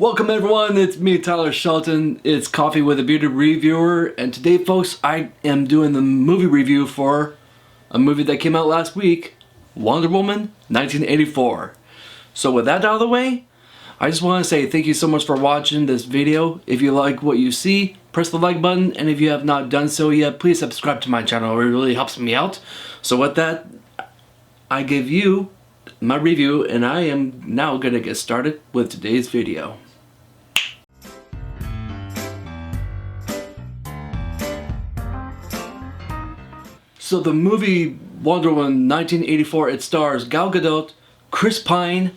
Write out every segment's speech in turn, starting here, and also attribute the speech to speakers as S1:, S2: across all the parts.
S1: Welcome everyone, it's me Tyler Shelton, it's Coffee with a Beauty Reviewer, and today folks I am doing the movie review for a movie that came out last week, Wonder Woman 1984. So with that out of the way, I just want to say thank you so much for watching this video. If you like what you see, press the like button, and if you have not done so yet, please subscribe to my channel, it really helps me out. So with that, I give you my review, and I am now gonna get started with today's video. So the movie Wonder Woman 1984, it stars Gal Gadot, Chris Pine,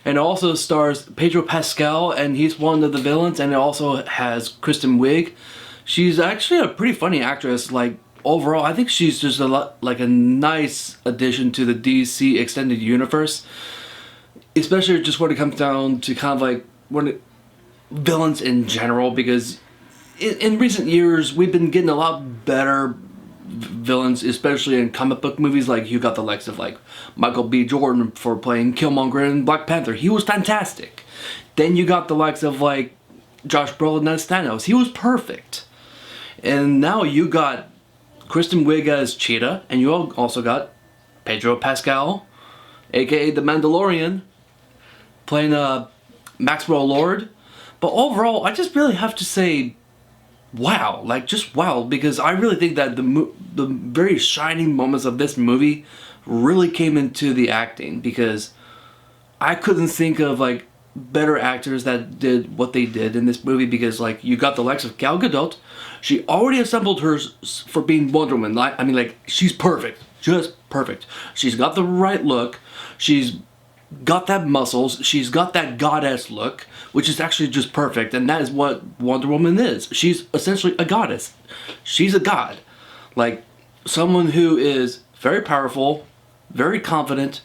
S1: and it also stars Pedro Pascal, and he's one of the villains, and it also has Kristen Wiig. She's actually a pretty funny actress. Like overall, I think she's just like a nice addition to the DC extended universe, especially just when it comes down to kind of like villains in general, because in recent years we've been getting a lot better villains, especially in comic book movies. Like you got the likes of like Michael B. Jordan for playing Killmonger in Black Panther. He was fantastic. Then you got the likes of like Josh Brolin as Thanos. He was perfect. And now you got Kristen Wiig as Cheetah, and you also got Pedro Pascal, aka the Mandalorian, playing Maxwell Lord. But overall, I just really have to say wow, like just wow, because I really think that the very shining moments of this movie really came into the acting, because I couldn't think of like better actors that did what they did in this movie. Because like you got the likes of Gal Gadot, she already assembled hers for being Wonder Woman. I mean, like, she's perfect, just perfect. She's got the right look, she's got that muscles, she's got that goddess look, which is actually just perfect, and that is what Wonder Woman is. She's essentially a goddess. She's a god. Like, someone who is very powerful, very confident,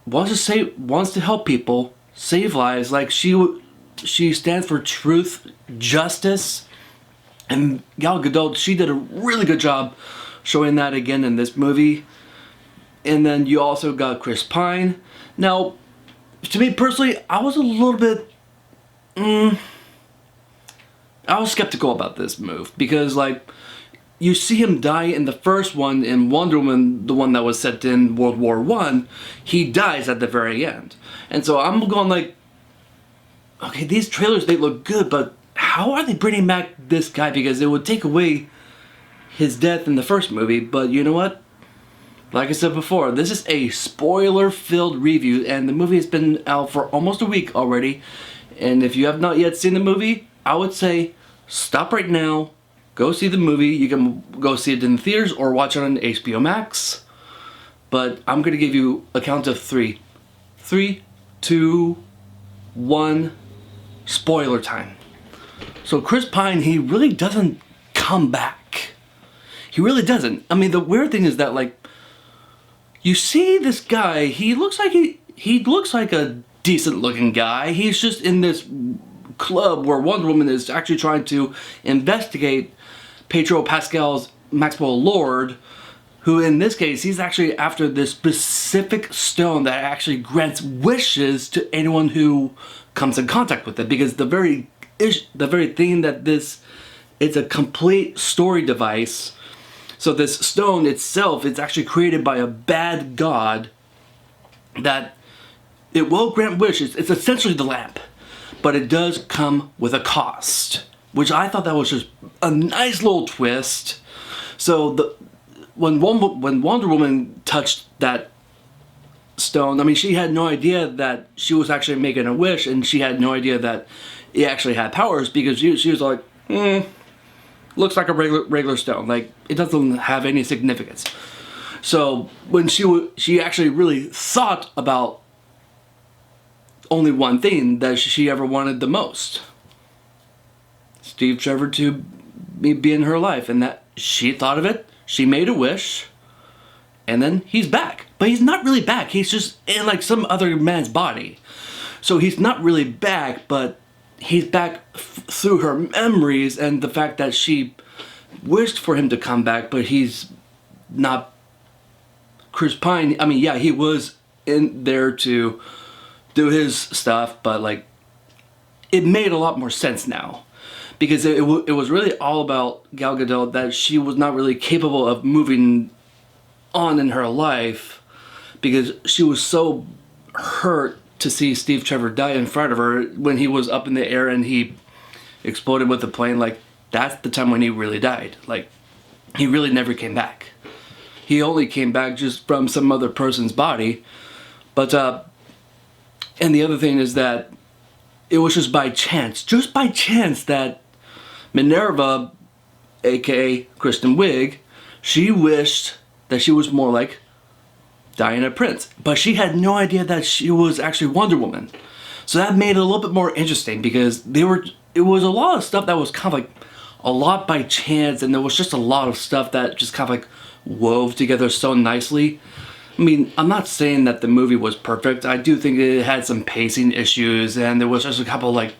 S1: wants to help people, save lives. Like, she stands for truth, justice, and Gal Gadot, she did a really good job showing that again in this movie. And then you also got Chris Pine. Now, to me personally, I was a little bit, I was skeptical about this move, because like, you see him die in the first one in Wonder Woman, the one that was set in World War I, he dies at the very end. And so I'm going like, okay, these trailers, they look good, but how are they bringing back this guy? Because it would take away his death in the first movie. But you know what? Like I said before, this is a spoiler-filled review, and the movie has been out for almost a week already. And if you have not yet seen the movie, I would say stop right now, go see the movie. You can go see it in the theaters or watch it on HBO Max. But I'm going to give you a count of 3. 3, 2, 1, spoiler time. So Chris Pine, he really doesn't come back. He really doesn't. I mean, the weird thing is that, like, you see this guy, he looks like a decent looking guy. He's just in this club where Wonder Woman is actually trying to investigate Pedro Pascal's Maxwell Lord, who in this case, he's actually after this specific stone that actually grants wishes to anyone who comes in contact with it. Because the very thing that it's a complete story device. So this stone itself, it's actually created by a bad god that it will grant wishes. It's essentially the lamp, but it does come with a cost, which I thought that was just a nice little twist. So when Wonder Woman touched that stone, I mean, she had no idea that she was actually making a wish, and she had no idea that it actually had powers, because she was like, looks like a regular stone. Like, it doesn't have any significance. So when she actually really thought about only one thing that she ever wanted the most, Steve Trevor to be in her life, and that she thought of it, she made a wish, and then he's back. But he's not really back, he's just in like some other man's body. So he's not really back, but he's back through her memories and the fact that she wished for him to come back, but he's not Chris Pine. I mean, yeah, he was in there to do his stuff, but like, it made a lot more sense now. Because it was really all about Gal Gadot, that she was not really capable of moving on in her life because she was so hurt to see Steve Trevor die in front of her when he was up in the air and he exploded with the plane. Like, that's the time when he really died. Like, he really never came back. He only came back just from some other person's body. But, and the other thing is that it was just by chance that Minerva, aka Kristen Wiig, she wished that she was more like Diana Prince. But she had no idea that she was actually Wonder Woman. So that made it a little bit more interesting because it was a lot of stuff that was kind of like a lot by chance, and there was just a lot of stuff that just kind of like wove together so nicely. I mean, I'm not saying that the movie was perfect. I do think it had some pacing issues, and there was just a couple like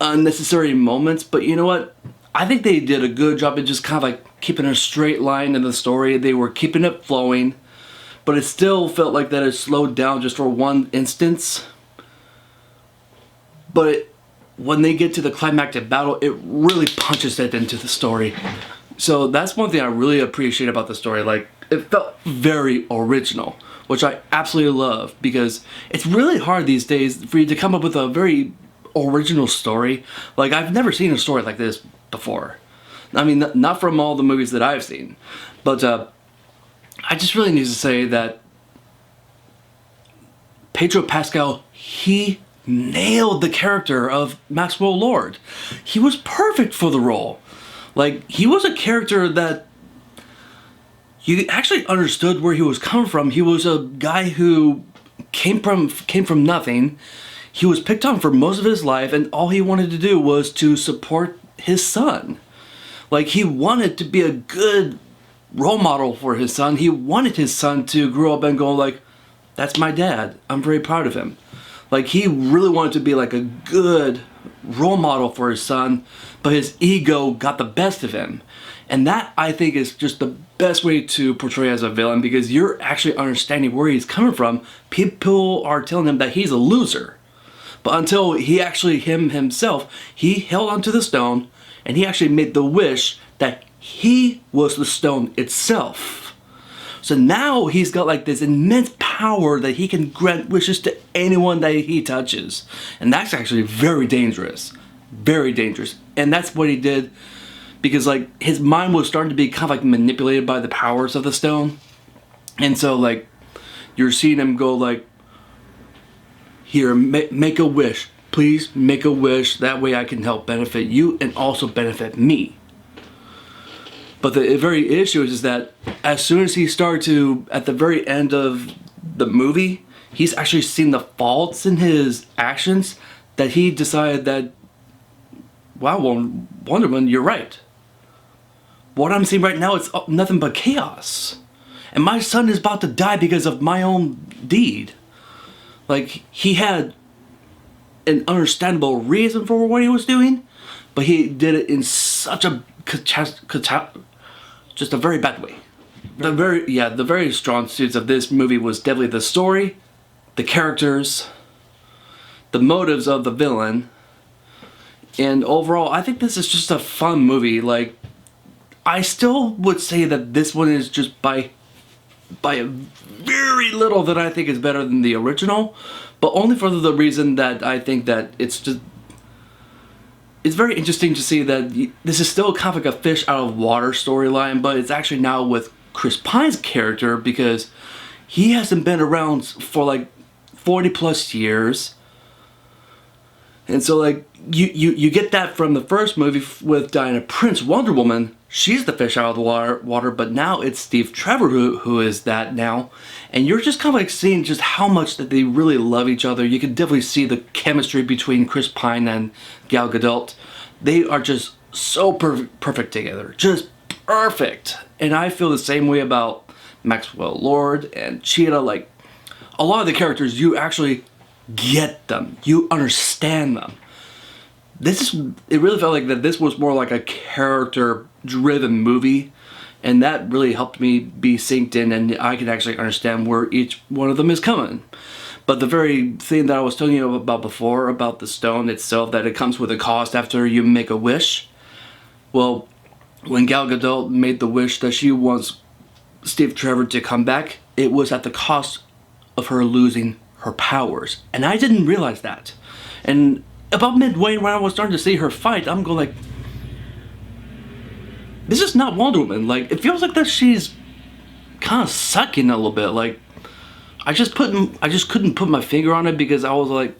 S1: unnecessary moments, but you know what? I think they did a good job of just kind of like keeping a straight line in the story. They were keeping it flowing, but it still felt like that it slowed down just for one instance. But when they get to the climactic battle, it really punches it into the story. So that's one thing I really appreciate about the story. Like, it felt very original, which I absolutely love, because it's really hard these days for you to come up with a very original story. Like, I've never seen a story like this before. I mean, not from all the movies that I've seen, but I just really need to say that Pedro Pascal, he nailed the character of Maxwell Lord. He was perfect for the role. Like, he was a character that you actually understood where he was coming from. He was a guy who came from nothing. He was picked on for most of his life, and all he wanted to do was to support his son. Like, he wanted to be a good role model for his son. He wanted his son to grow up and go like, that's my dad. I'm very proud of him. Like, he really wanted to be like a good role model for his son, but his ego got the best of him. And that, I think, is just the best way to portray as a villain, because you're actually understanding where he's coming from. People are telling him that he's a loser. But until he actually, himself, he held onto the stone, and he actually made the wish that he was the stone itself. So now he's got like this immense power that he can grant wishes to anyone that he touches. And that's actually very dangerous. Very dangerous. And that's what he did, because like his mind was starting to be kind of like manipulated by the powers of the stone. And so like you're seeing him go like, here, make a wish. Please make a wish. That way I can help benefit you and also benefit me. But the very issue is that as soon as he started to, at the very end of the movie, he's actually seen the faults in his actions, that he decided that, wow, Wonder Woman, you're right. What I'm seeing right now is nothing but chaos. And my son is about to die because of my own deed. Like, he had an understandable reason for what he was doing, but he did it in such a just a very bad way. The very strong suits of this movie was definitely the story, the characters, the motives of the villain, and overall, I think this is just a fun movie. Like, I still would say that this one is just by a very little that I think is better than the original, but only for the reason that I think that it's very interesting to see that this is still kind of like a fish out of water storyline, but it's actually now with Chris Pine's character, because he hasn't been around for like 40 plus years. And so like you get that from the first movie with Diana Prince, Wonder Woman. She's the fish out of the water, but now it's Steve Trevor who is that now. And you're just kind of like seeing just how much that they really love each other. You can definitely see the chemistry between Chris Pine and Gal Gadot. They are just so perfect together. Just perfect. And I feel the same way about Maxwell Lord and Cheetah. Like, a lot of the characters, you actually get them. You understand them. It really felt like that this was more like a character-driven movie, and that really helped me be synced in, and I could actually understand where each one of them is coming. But the very thing that I was telling you about before, about the stone itself, that it comes with a cost after you make a wish. Well, when Gal Gadot made the wish that she wants Steve Trevor to come back, it was at the cost of her losing her powers. And I didn't realize that. And about midway when I was starting to see her fight, I'm going like, this is not Wonder Woman. Like, it feels like that she's kind of sucking a little bit. Like, I just couldn't put my finger on it, because I was like,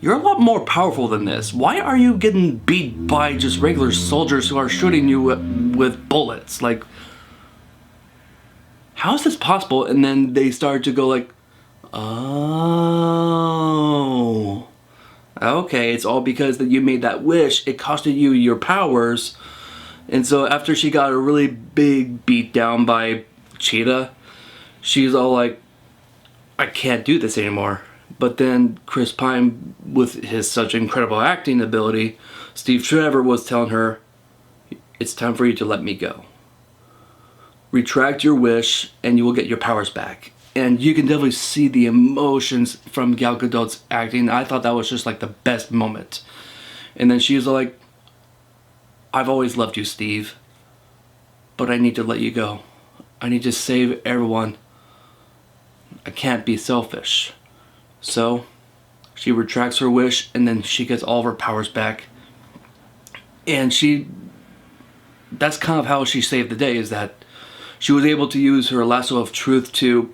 S1: you're a lot more powerful than this. Why are you getting beat by just regular soldiers who are shooting you with bullets? Like, how is this possible? And then they started to go like, oh, okay, it's all because that you made that wish. It costed you your powers. And so after she got a really big beat down by Cheetah, she's all like, I can't do this anymore. But then Chris Pine, with his such incredible acting ability, Steve Trevor was telling her, it's time for you to let me go. Retract your wish and you will get your powers back. And you can definitely see the emotions from Gal Gadot's acting. I thought that was just like the best moment. And then she was like, I've always loved you, Steve, but I need to let you go. I need to save everyone. I can't be selfish. So she retracts her wish, and then she gets all of her powers back. And that's kind of how she saved the day, is that she was able to use her lasso of truth to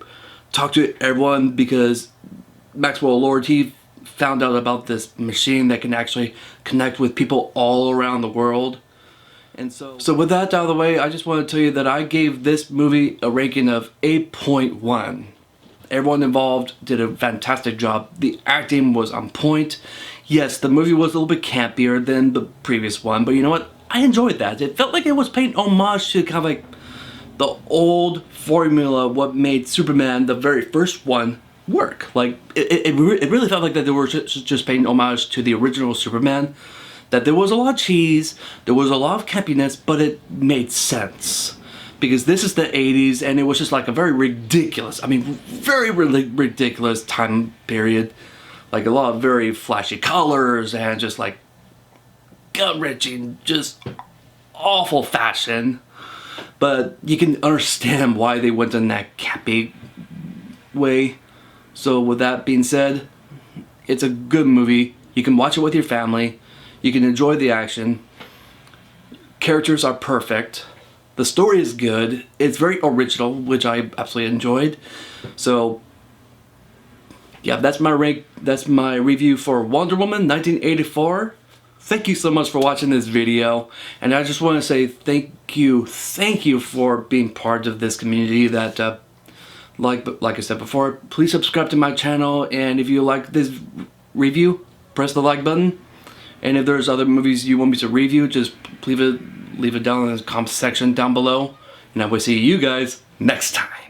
S1: talk to everyone, because Maxwell Lord, he found out about this machine that can actually connect with people all around the world. And so with that out of the way, I just want to tell you that I gave this movie a ranking of 8.1. Everyone involved did a fantastic job. The acting was on point. Yes, the movie was a little bit campier than the previous one, but you know what? I enjoyed that. It felt like it was paying homage to kind of like the old formula, what made Superman, the very first one, work. Like, it really felt like that they were just paying homage to the original Superman. That there was a lot of cheese, there was a lot of campiness, but it made sense. Because this is the 80s, and it was just like a very ridiculous, very ridiculous time period. Like a lot of very flashy colors, and just like gut-wrenching, just awful fashion. But you can understand why they went in that campy way. So with that being said, it's a good movie. You can watch it with your family. You can enjoy the action. Characters are perfect. The story is good. It's very original, which I absolutely enjoyed. So, yeah, that's my review for Wonder Woman 1984. Thank you so much for watching this video, and I just want to say thank you for being part of this community. That, like I said before, please subscribe to my channel, and if you like this review, press the like button. And if there's other movies you want me to review, just leave it down in the comment section down below. And I will see you guys next time.